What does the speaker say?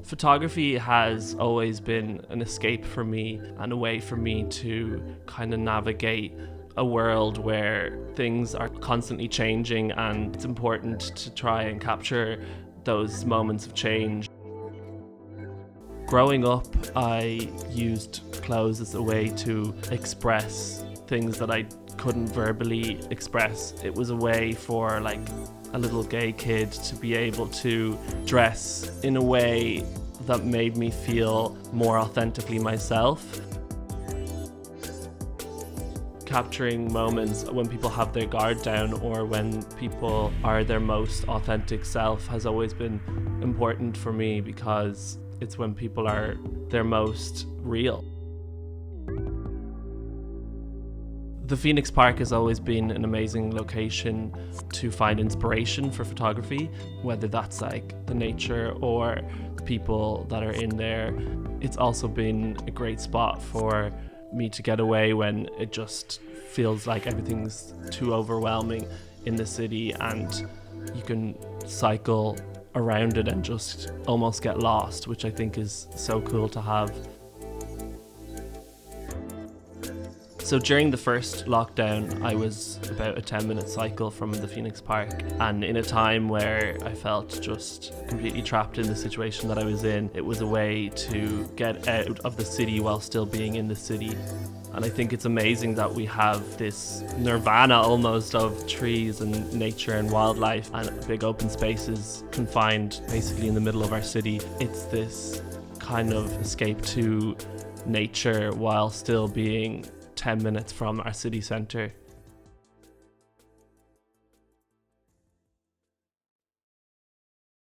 Photography has always been an escape for me and a way for me to kind of navigate a world where things are constantly changing, and it's important to try and capture those moments of change. Growing up, I used clothes as a way to express things that I couldn't verbally express. It was a way for a little gay kid to be able to dress in a way that made me feel more authentically myself. Capturing moments when people have their guard down or when people are their most authentic self has always been important for me, because it's when people are their most real. The Phoenix Park has always been an amazing location to find inspiration for photography, whether that's the nature or the people that are in there. It's also been a great spot for me to get away when it just feels like everything's too overwhelming in the city, and you can cycle around it and just almost get lost, which I think is so cool to have. So during the first lockdown, I was about a 10-minute cycle from the Phoenix Park, and in a time where I felt just completely trapped in the situation that I was in, it was a way to get out of the city while still being in the city. And I think it's amazing that we have this nirvana almost of trees and nature and wildlife and big open spaces confined basically in the middle of our city. It's this kind of escape to nature while still being 10 minutes from our city centre.